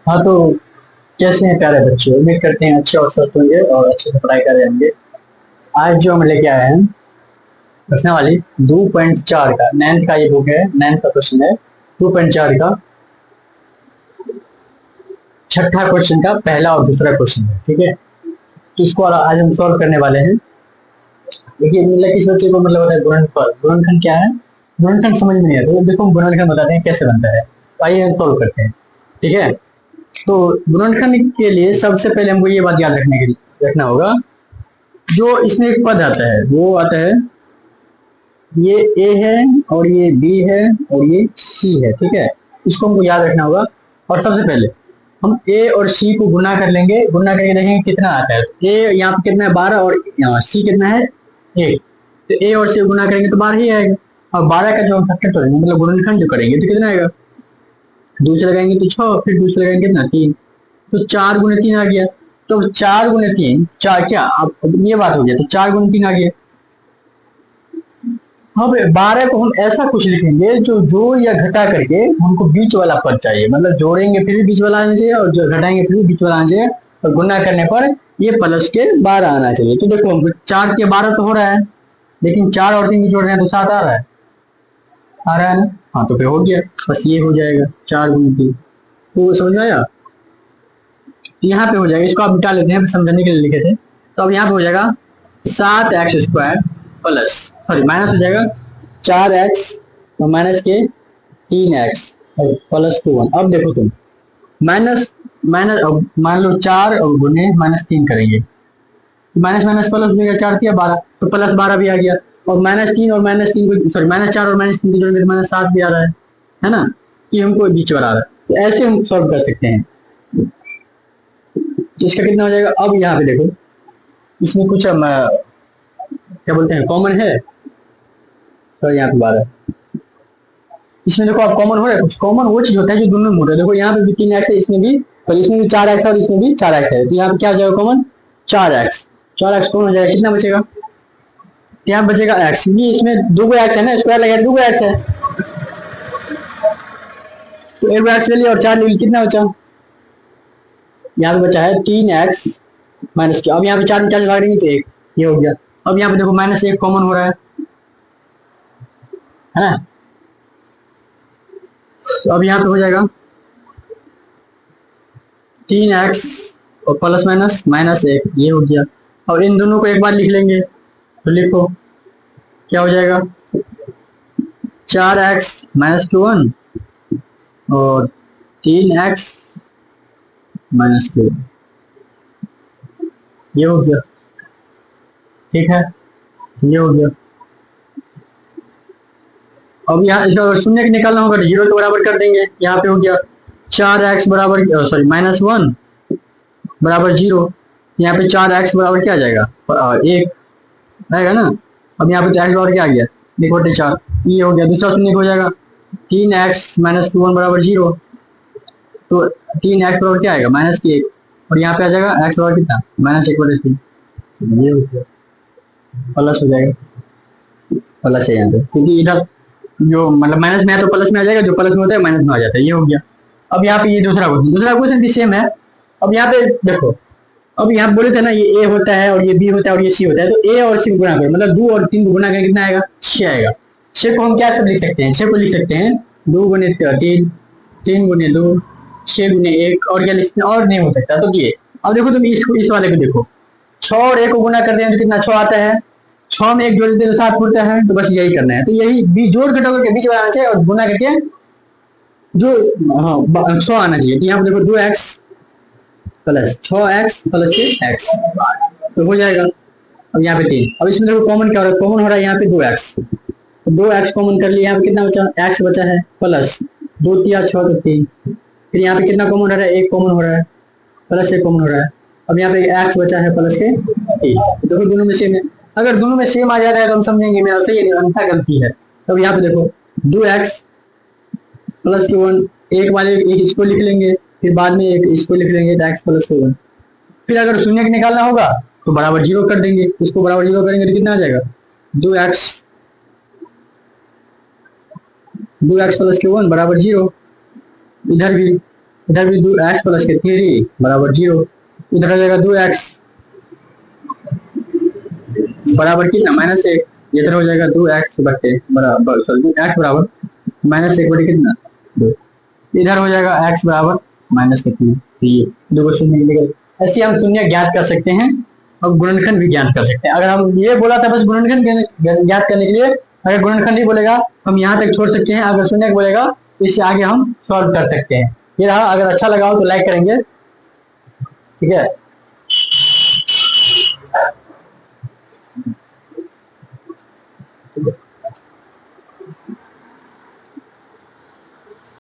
हाँ तो कैसे हैं प्यारे बच्चे, उम्मीद करते हैं अच्छे और स्वस्थ होंगे और अच्छे से पढ़ाई कर रहे होंगे। आज जो हम लेके आए हैं प्रश्नावली 2.4 का नैन्थ का ये बुक है, नैन्थ का क्वेश्चन है 2.4 का छठा क्वेश्चन का पहला और दूसरा क्वेश्चन है। ठीक है, तो इसको आज हम सॉल्व करने वाले हैं। देखिए मतलब किस बच्चे को मतलब होता है गुणनफल, गुणनखंड क्या है, गुणनखंड समझ में नहीं आता तो देखो हम गुणनखंड बताते हैं कैसे बनता है। तो आइए हम सॉल्व करते हैं। ठीक है, तो गुणनखंड के लिए सबसे पहले हमको ये बात याद रखना होगा, जो इसमें एक पद आता है वो आता है, ये ए है और ये बी है और ये सी है। ठीक है, इसको हमको याद रखना होगा। और सबसे पहले हम ए और सी को गुना कर लेंगे, गुना करके देखेंगे कितना आता है। ए यहाँ पे कितना है 12 और यहाँ सी कितना है 1, तो ए और सी गुना करेंगे तो 12 ही आएगा। और 12 का जो हम फैक्टर करेंगे मतलब गुणनखंड जो करेंगे तो कितना आएगा, दूसरे लगाएंगे तो 6, फिर दूसरे लगाएंगे कितना 3, तो 4 गुने 3 आ गया। तो 4 गुने 3 4 क्या, अब ये बात हो गया, तो 4 गुने 3 आ गया। अब 12 को हम ऐसा कुछ लिखेंगे जो जोड़ या घटा करके हमको बीच वाला पद चाहिए, मतलब जोड़ेंगे फिर भी बीच वाला आना चाहिए और जो घटाएंगे फिर भी बीच वाला आना चाहिए, और गुना करने पर ये प्लस के 12 आना चाहिए। तो देखो हमको 4 के 12 तो हो रहा है, लेकिन 4 और 3 जोड़ रहे हैं तो 7 आ रहा है, आ रहा है ना। हाँ तो फिर हो गया, बस ये हो जाएगा 4 गुने 3। तो समझ में आया, यहाँ पे हो जाएगा, इसको आप मिटा लेते हैं समझने के लिए लिखे थे। तो अब यहाँ पे हो जाएगा 7x² प्लस सॉरी माइनस हो जाएगा 4x और माइनस के 3x प्लस 2 1। अब देखो तुम माइनस माइनस मान लो 4 और गुने -3 करेंगे, माइनस माइनस प्लस हो जाएगा, 4 किया 12 तो प्लस 12 भी आ गया। और -3 और -3 को सॉरी -4 और -3 को जोड़ेंगे तो -7 भी आ रहा है ना। ये हमको बीच वाला आ रहा है, तो ऐसे हम सॉल्व कर सकते हैं। तो इसका कितना हो जाएगा, अब यहाँ पे देखो इसमें कुछ क्या बोलते हैं कॉमन है, तो यहाँ पे 12 इसमें देखो आप कॉमन हो रहा है, कुछ कॉमन वो चीज होता है जो दोनों में होता है। देखो यहाँ पे भी 3x है, इसमें भी, और इसमें भी 4x है और इसमें भी 4x है, तो यहाँ पे क्या हो जाएगा कॉमन 4x, 4x कॉमन हो जाएगा, कितना बचेगा, यहाँ बचेगा x, क्योंकि इसमें 2 x है ना, स्क्वायर लगा 2 x है, तो 1 x ले लिया और 4 ले लिया, कितना बचा, यहाँ पे बचा है 3x माइनस के। अब यहाँ पे 4 में 4 भाग देंगे तो 1, ये हो गया। अब यहाँ पे देखो -1 कॉमन हो रहा है ना, तो अब यहाँ पे हो जाएगा 3x और प्लस माइनस -1, ये हो गया। और इन दोनों को एक बार लिख लेंगे, तो लिखो क्या हो जाएगा 4x -2 1 और 3x -2, ये हो गया। ठीक है, ये हो गया। अब यहाँ इसका अगर शून्य के निकालना होगा तो 0 के बराबर कर देंगे। यहाँ पे हो गया 4x बराबर सॉरी -1 बराबर 0, यहाँ पे 4x बराबर क्या आ जाएगा 1 आएगा ना। अब यहाँ पे तो x बराबर क्या आ गया 1/4, ये हो गया। दूसरा शून्य हो जाएगा 3x -2 1 बराबर 0, तो 3x बराबर क्या आएगा -1, और यहाँ पे आ जाएगा x बराबर कितना -1/3, ये हो गया प्लस हो जाएगा, प्लस है यहाँ पे, क्योंकि इधर जो मतलब माइनस में है तो प्लस में आ जाएगा, जो प्लस में होता है माइनस में आ जाता है, ये हो गया। अब यहाँ पे ये दूसरा क्वेश्चन भी सेम है। अब यहाँ पे देखो, अब यहाँ बोले थे ना ये ए होता है और ये बी होता है और ये सी होता है, तो ए और सी गुणा करो, मतलब 2 और 3 को गुणा करें कितना आएगा 6 आएगा। 6 को हम क्या सब लिख सकते हैं, 6 को लिख सकते हैं 2 गुने 3, 3 गुने 2, 6 गुने 1, और क्या लिख सकते हैं, और नहीं हो सकता। तो ये अब देखो तुम इस वाले को देखो, 6 और 1 को गुणा करते हैं तो कितना 6 आता है, 6 में 1 जोड़ देते हैं तो 7 होता है, तो बस यही करना है। तो यही जोड़ घटाव करके बीच वाला आना चाहिए और गुना करके जो 6 आना चाहिए। तो यहाँ पे देखो 2x प्लस 6x प्लस के x, तो हो जाएगा। अब यहाँ पे 3, अब इसमें देखो कॉमन क्या हो रहा है, कॉमन हो रहा है यहाँ पे 2x, तो 2x कॉमन कर लिया, यहाँ पे कितना बचा x बचा है प्लस 2 3 6 तो 3, फिर यहाँ पे कितना कॉमन हो रहा है 1 कॉमन हो रहा है, प्लस 1 कॉमन हो रहा है। अब यहाँ पे x बचा है प्लस के 3, देखो दोनों में सेम है। अगर दोनों में सेम आ जाता है तो हम समझेंगे मेरा सही है, अन्यथा गलती है। तो यहाँ पे देखो 2x प्लस के 1, एक वाले एक इसको लिख लेंगे, फिर बाद में एक इसको लिख लेंगे तो x प्लस के 1, फिर अगर शून्य के निकालना होगा तो बराबर 0 कर देंगे, इसको बराबर 0 करेंगे तो कितना आ जाएगा 2x प्लस के 1 बराबर 0, इधर भी इधर भी 2x प्लस के 3 बराबर 0, इधर हो जाएगा 2x बराबर कितना -1, इधर हो जाएगा 2x बटे बराबर सॉरी 2x बराबर -1 बटे कितना 2, इधर हो जाएगा x बराबर माइनस कितना 3, दो को शून्य निकल। ऐसे हम शून्य ज्ञात कर सकते हैं और गुणनखंड भी ज्ञात कर सकते हैं। अगर हम ये बोला था बस गुणनखंड ज्ञात करने के लिए, अगर गुणनखंड ही बोलेगा हम यहाँ तक छोड़ सकते हैं, अगर शून्य बोलेगा तो इससे आगे हम सॉल्व कर सकते हैं। ये रहा, अगर अच्छा लगा हो तो लाइक करेंगे, ठीक है।